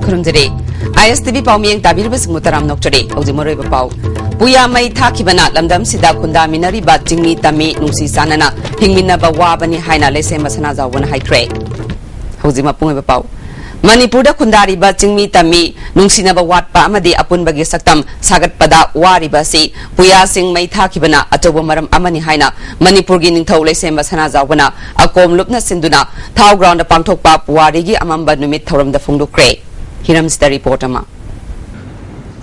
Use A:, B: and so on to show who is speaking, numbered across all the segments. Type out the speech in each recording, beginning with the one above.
A: खुरुमजरे ISTV पाउमियंग ताबिरबसिंग मुतराम नोक्चरे औजिमोरै बपाउ पुया मै थाखिबना लमदम सिदा खुंदा मिनरी बा चिंगमी तमी नुसी सानना हिंगमिनबा वाबनी हाइना लेसेम सना जावन हाइख्रे औजिमा पुंगै बपाउ Manipur da khundariba chingmi tami nungsinaba watpa amadi apunbagi saktam sagatpada wariba si puya sing mai thakibana atobo maram amani haina Manipur gi ningthau lesemba sana zawbana akom lupna sinduna thau ground da pangthokpa puwari gi amamba numit thoram da phungdukre hiram sta report ama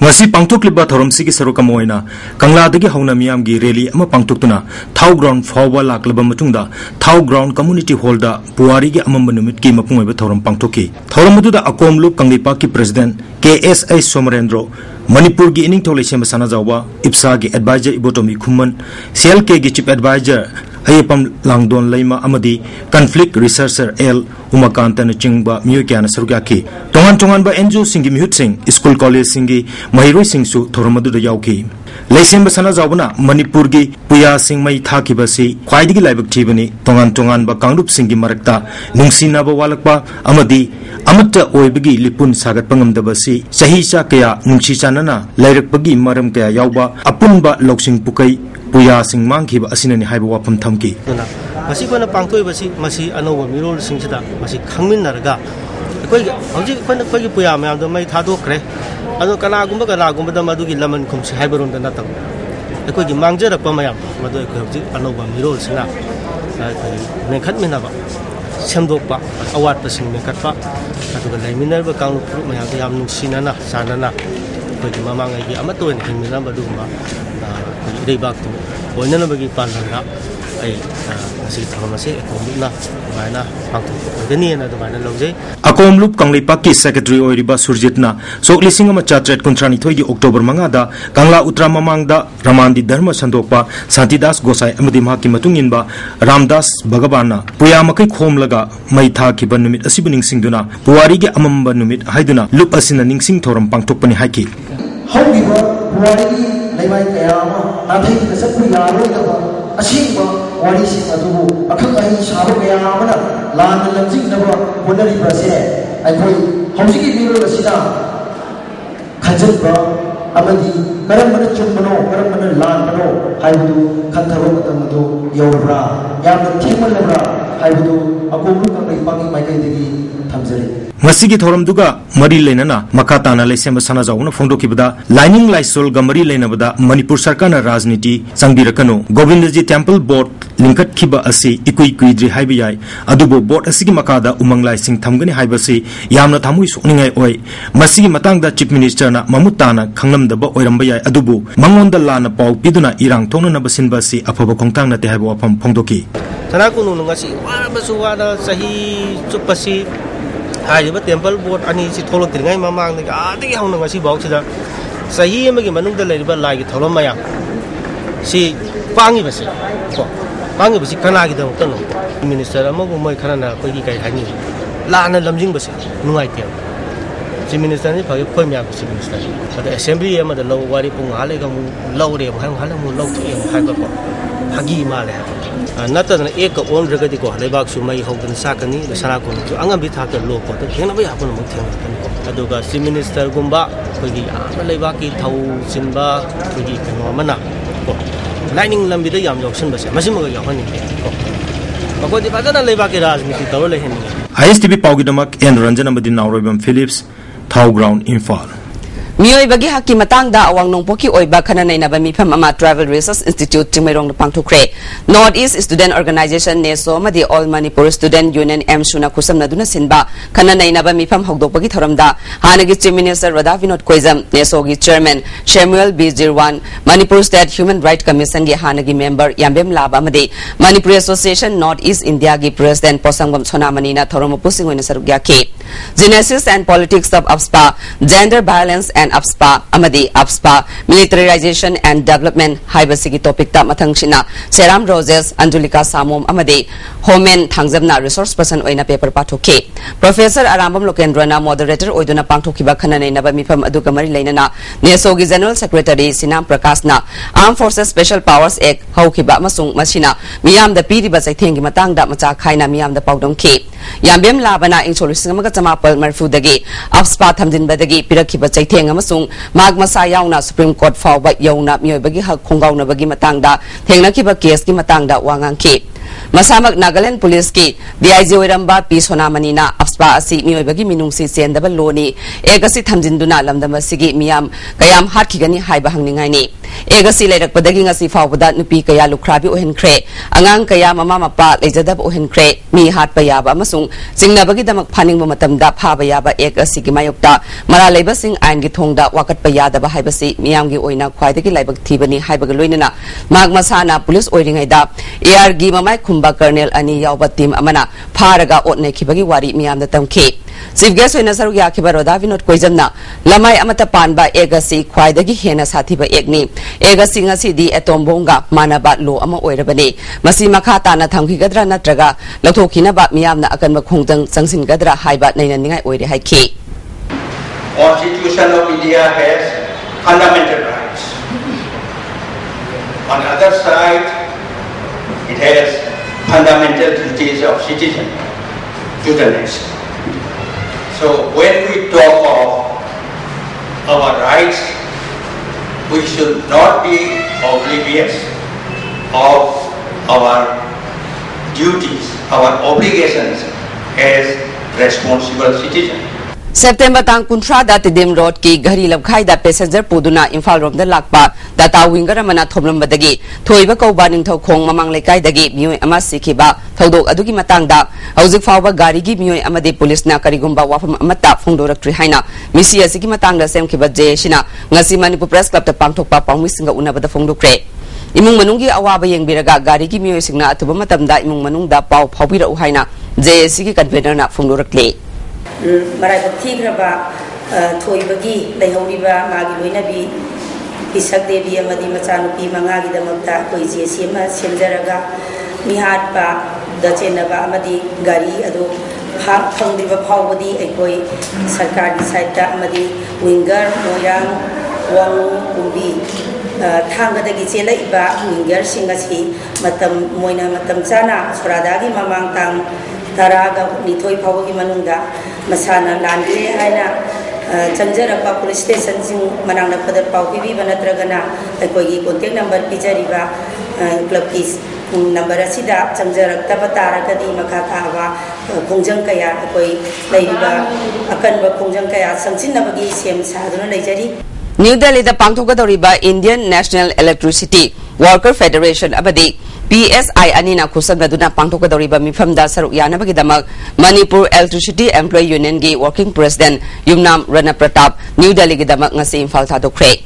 B: ngasi pangthokliba thoramsigi sarukamoina kangladagi hauna miyamgi rally ama pangthoktuna thau ground fawba laklaba matungda thau ground community hall da puwari gi amamba numit ki mapungoiba thoram pangthoki thoramuda akomlu kanglipa ki president KSI Somarendro Manipur gi ining tholesem sana jawba IPSA gi advisor ibotomi khumman CLK gi chief advisor ayapam langdon leima amadi conflict researcher L umakantana chingba miyokana sarugaki tongan ba NGO singi mihut sing school college singi mahiroi singsu thoramadu da yauki leisemba sana jawbana Manipur gi puya sing mai thakibasi khwaidigi laibak thibani tongan ba kangrup singi marakta nungsina ba walakpa amadi amata oibagi lipun sagat pangamdabasi sahi cha kaya nungsi chanana lairakpagi maram kaya yauba apunba loksing pukai puya sing mangkhiba asinani haiba wapam thamki
C: masi kona pangtoi basi masi anoba mirol singsida masi khangminnarga koi hauji koi puya mayam do mai thadokre ado kanagumba da madugi laman khumsi haibaron da natam koi gi mangjarakpa mayam madu koi hauji anoba mirol sina koi nekhatmina ba semdokpa awat pasing nekhatpa aduga laiminarba kanglu pru mayam yam nungsinana sanana koi gi mamangai gi amatoin hingmina baduma Reibak tu, boleh na bagi pandangan, masih thom masih ekomna, mana pangtu, ini na tu mana loge.
B: Akomlup Kanglipa ki secretary oiriba Surjitna, sok lising ama chatret kontrani thoi gi Oktober mangada, Kangla Utra mamangda Ramandi Dharma Sandokpa, Santidas Gosai amadi mahaki matunginba, Ramdas Bhagavana, puya makai khom laga, mai tha ki ban numit asibuning singduna, puwari gi amamba numit haiduna, lup asina ningsing thoram pangtokpani haiki.
D: Haugiba puwari Laibai kayama, nabi kita sepuluh yaro itu, asyik warisi adubu, akan kaya sahaja kayama na, lan lanjing nabo, benar di berasnya, aku hausi kita biru bersihnya, kajet amadi, kadang mana cumano, kadang mana lan mano, hai betul, kantaru betul betul, yaubra, yang bertimbang lebra, hai betul, aku bukan Laibai mereka ini thamzari.
B: Masigi thoram duga mari leinana makatana leisem sana jauna phongdokibada lining laisol ga mari leinabada Manipur sarkana rajniti sangbirakano Govindji temple board linkat khiba asi ikui kuidri haibiyai adubo board asigi makada umang laising thamgani haibasi yamna thamui sokningai oi masigi matangda chief minister na mamutana khanglamdaba oirambayai adubu mangonda lana pau piduna irang thongna na basinbasi afaba khongtang na te haibo afam phongdoki
C: tanakunu ngasi warabasu wada sahi chupasi Ayah temple board ani si tolong teringai mamang ni ada yang orang ngasih bawa sida sahih magi manung dalai riba lagi tolong maya si pangi basi kana kita untuk minister amu gumai kana pergi kai hani lana lamjing basi nungai tiang si minister ni pakai pemia si minister ada assembly yang ada law wari pun hal kamu law dia hal mu law tu yang hal apa hagi malah nata na ek on regadi ko lebak su mai hogdan sakani sana ko angam bi thak lo ko to hena ba yapon mo theng ko aduga si minister gumba kogi ama lebak ki thau sinba kogi kano mana ko lining lambi da yam joksin ba se masi mo ga yapon ni ko ko di padana lebak ki rajniti tawle le hen
B: ISTV paugidamak en ranjan amadi naurobam Philips thau ground infal
A: Miyoi bagi haki matangda awang nongpoki oiba kana nainaba mifam ama Travel Research Institute Tingmairong pangthokre North East Student Organization neso madi All Manipur Student Union M Shuna kusam naduna sinba kana nainaba mifam hogdokpagi thoramda hanagi Chief Minister Radha Vinod Koizam neso gi Chairman Samuel B Jirwan Manipur State Human Rights Commission gi hanagi member Yambem Laba madi Manipur Association North East India gi President Posangam Sonamani na thoromo pusing oina sarugya ke Genesis and Politics of AFSPA Gender Violence and and AFSPA amadi AFSPA militarization and development haibasigi topic ta mathangshina Seram Roses Anjulika Samom amadi Homen Thangzamna resource person oina paper pathoke Professor Arambam Lokendrana moderator oiduna pangthokiba khananai naba mifam aduga mari leinana NESOgi General Secretary Sinam Prakashna Armed Forces Special Powers Act haukiba amasung masina miyam da piriba saithengi matangda macha khaina miyam da paudongke yambem labana insolising amaga chamapal marfudagi AFSPA thamjinbadagi pirakhiba chaitheng amasung magmasa yauna Supreme Court fawba yauna miyobagi hak khongauna bagi matangda thengnakiba case ki matangda wangangke Masamak Nagaland Police ki DIG Oiramba P Sonamanina AFSPA asi miyobagi minungsi sendaba loni egasi thamjinduna lamdama sigi miyam kayam hatkigani haiba hangningai ni egasi leirakpadagi ngasi fawbada nupi kaya lukhrabi ohenkhre angang kaya mama mapa leijadab ohenkhre mi hatpa yaba amasung singnabagi damak phaningba matamda phaba yaba egasi gi mayokta mara leiba sing ain gi thongda wakatpa yadaba haibasi miyamgi oina khwaidagi laibak thibani haibaga loinana magmasana police oiringaida AR gi mamai khumba Colonel ani yawba team amana pharaga otne khibagi wari miyamda tamke Chief guest oina saru ya khibaroda Vinod Koijamna lamai amata panba egasi khwaidagi hena sathiba egni egasi ngasi di atombonga manaba lo ama oirabane masi makha tana thamgigadra natraga lathokina ba miyamna akanba khongdang changsingadra haiba naina ningai oire haike
E: Constitution of India has fundamental rights. On the other side, it has fundamental duties of citizen to the nation. So when we talk of our rights, we should not be oblivious of our duties, our obligations as responsible citizens.
A: September tang kuntra da Tidim Road ki Gari Labkhai da passenger puduna Imphal rom da lakpa data winger mana thomlam badagi thoiba kauba ningthau khong mamang lekai dagi mioi ama sikhiba thodok adugi matang da hauzik fawba gari gi mioi amade police na karigumba wafam amata phongdoraktri haina misi asigi matang da semkhiba je shina ngasi Manipur Press Club ta pangthokpa pangmi singa unabada phongdokre imung manunggi awaba yengbiraga gari gi mioi singna atuba matamda imung manungda paw phawbira u haina je sigi convener na phongdorakle
F: Marai Bhakti Graba Toibagi, Lahoriba, Magi Luinabi, Isak Devi, Amadi Machanupi, Mangagi, the Mata, Koizia Sima, Senderaga, Mihatpa, the Chenaba, Amadi, Gari, Ado, Hang Diva Pawadi, Ekoi, Sarkar, Saita, Amadi, Winger, Moyang, Wang, Umbi, Tanga the Gizela Iba, Winger, Singasi, Matam, Moina Matam Sana, Suradagi, Mamang Tang. Taraga nitoi pawagi manungda masana landre haina chanjarapa police station sing manangna padar pawgi banatragana ekoi contact number pijariba club kis number asida chanjarakta batara kadi makata aba khongjang kaya ekoi leiba akanba khongjang kaya sangsinabagi sem saduna leijari
A: New Delhi da pangthogadoriba Indian National Electricity Worker Federation abadi PSI anina khusabnaduna pangthogadoriba mifamda saruk yanabagidamak Manipur Electricity Employee Union gi working president Yumnam Rana Pratap New Delhi gidamak ngasi Imphal thadokre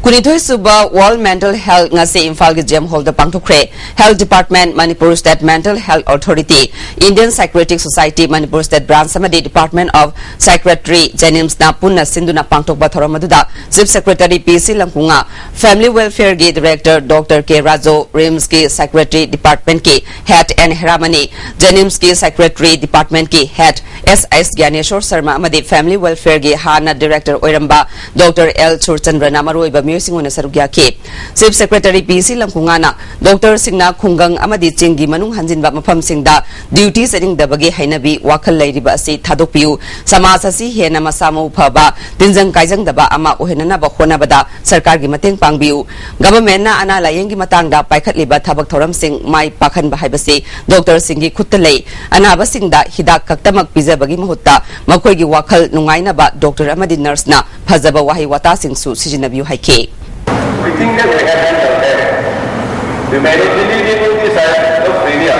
A: Kunithoi suba World Mental Health ngasi Imphal gi gem hall da pangthokre Health Department Manipur State Mental Health Authority Indian Psychiatric Society Manipur State Branch samadi Department of Psychiatry Jenims na punna sinduna pangthokba thoramaduda Chief Secretary PC Lamkunga Family Welfare gi Director Dr. K Rajo RIMS ki Psychiatry Department ki Head N Heramani Jenims ki Psychiatry Department ki Head S.S. Gyaneshwar Sharma amadi Family Welfare gi Hana Director Oiramba Dr. L. Churchandra Namaroiba Musingona Sarugya ke Chief Secretary PC Lamkungana Dr. Singna Khungang amadi Chingi Manung Hanjinba Mafam Singda duties setting the bagi Hainabi Wakal Ladiba asi Tadopiu Samasasi Hena Masamu Paba Dinjang Kaijang daba ama Ohenana Bahona Bada Sarkar gi Mateng Pangbiu Government na ana layengi matangda Paikat liba Tabak Thoram Sing Mai Pakhan Bahibasi Dr. Singi Kutalay Anaba Singda Hidak Kaktamak Piza bagi Mahutta Makoigi Wakal Nungaina ba Dr. Amadi Nurse na Pazaba Wahi Wata Sing Su Sijinabiu Haike
G: We think that we have mental health. We may not believe in the side of failure.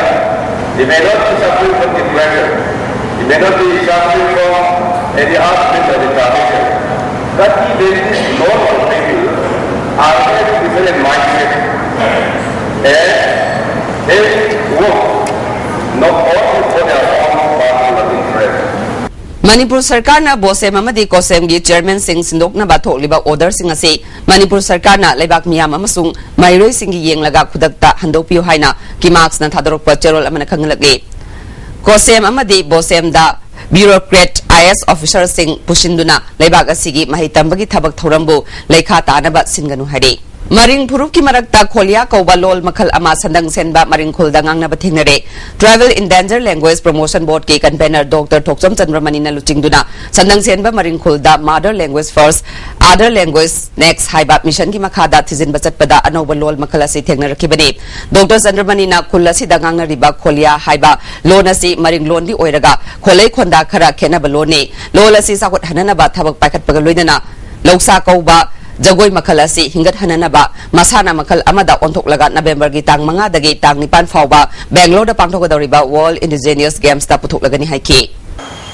G: We may not be suffering from depression. We may not be suffering from any aspect of retardation. But there is lot of people are very different mindset. And they work not only for their own personal interest.
A: Manipur Sarkar na Bosem amadi Kosem gi Chairman Singh Sindok na bathok liba order sing ase Manipur Sarkar na Laibak miyam amasung Mairoi Singh gi yenglaga khudakta handokpiu haina ki marks na thadorok pa cherol amana khanglage Kosem amadi Bosem da bureaucrat IS officer Singh Pushinduna Laibak asigi mahitambagi thabak thorambu lekha tanaba singanu hade Maring Puruk ki marakta Kholia Kaubalol Makal Ama Sandang Senba Maring Khuldangang na Bathingnare Travel Endangered Language Promotion Board ki convener Dr. Thokcham Chandramani na Luchingduna Sandang Senba Maring Khulda Mother Language First Other Language Next Haiba Mission ki makhada thizin bachat pada Anobalol Makala si thengna rakibani Dr. Chandramani na Khula si dagang na riba Kholia Haiba Lona si Maring Lon di oiraga Kholai Khonda khara khena balone Lola si sakut hanana ba thabak pakat pagaloidana Loksa Kauba Jagoi makal asi hingat hananaba masana makal amada ontok laga November gi tang manga dagi tang nipan fawba Bangalore da pangthok dariba World Indigenous Games ta puthok lagani haiki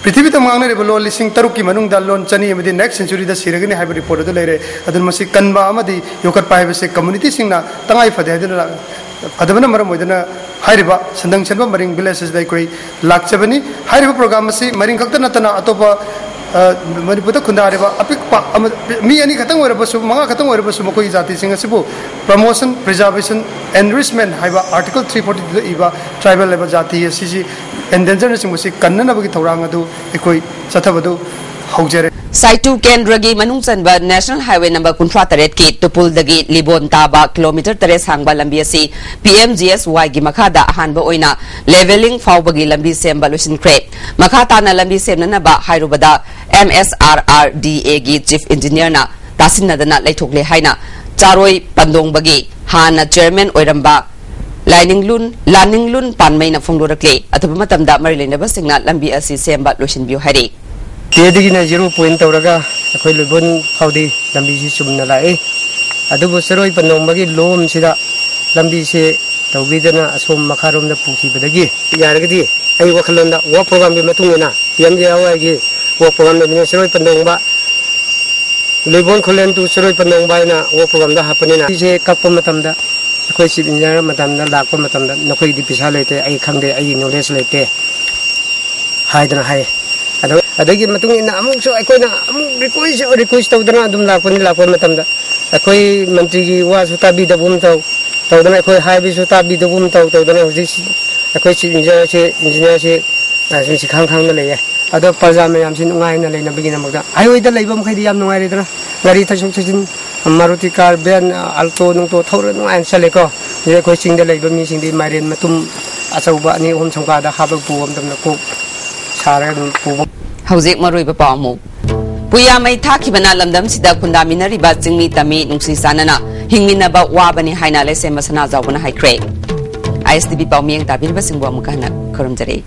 H: Prithvi ta mangna re bolo lising taruk ki manung dal lon chani amadi next century da siragani haiba report da leire adun masi kanba amadi yokat pai se community singna tangai fade hadina adabana maram moidana hairiba sandang chenba maring villages dai koi lakchabani hairiba program masi maring khakta natana atopa Manipur khunda areba apik mi ani khatang oreba su manga khatang oreba su mokoi jati singa sibu promotion preservation enrichment haiba article 342 iba tribal level jati siji endangered singmusi kannana bagi thorang adu ekoi chathabadu haujere
A: Saitu Kendragi Manung Chanba National Highway number Kuntra Taret ki Tupul dagi Libon Taba kilometer Tares Hangba lambi asi PMGSY gi makhada ahanba oina leveling fawbagi lambi semba lusin kre makhata na lambi semna na ba hairubada MSRRDA gi Chief Engineer na tasinadana laithokle haina Charoi Pandong bagi hana Chairman oiramba Laning Lun Panmai na phongdorakle athuba matamda marilena basingna lambi asi semba lusin biu hari
I: Tedigi na 0 point tauraga akhoi lubon khawdi lambi si sumna lai adubu seroi panong bagi lom sida lambi se tawbidana asom makharom da puki badagi yaragadi ai wakhalonda work program bi matungena PMJY gi work program da seroi panong ba lubon kholen tu seroi panong ba na work program da hapanina se kakpa matamda akhoi si engineer matamda lakpa matamda nokoi di pisa lete ai khangde ai knowledge lete haidana hai adagi matung ina amuk so akoina amuk request tawdana adum lakon matamda akoi mantri gi wa suta bi da bum tawdana akoi haibi suta bi da bum tawdana hoji akoi si engineer se si khang na leye ado parjam yam sin ngai na leina bigina magda ai da leibam khaidi yam ngai redana gari thasuk thajin maruti car ben alto nung to thawra ngai sale ko ye koi sing da leiba mi sing di mairen matum achauba ni hom chongka da habak buam tamna ko sara dum pu
A: Haujik maroi ba pamu Puya mai thakibana lamdam sida khunda minari ba jingmi tami nungsi sanana hingmina ba wabani haina lese masana zawbana haikre ISTV pawmieng tabir ba singwa mukana korum jare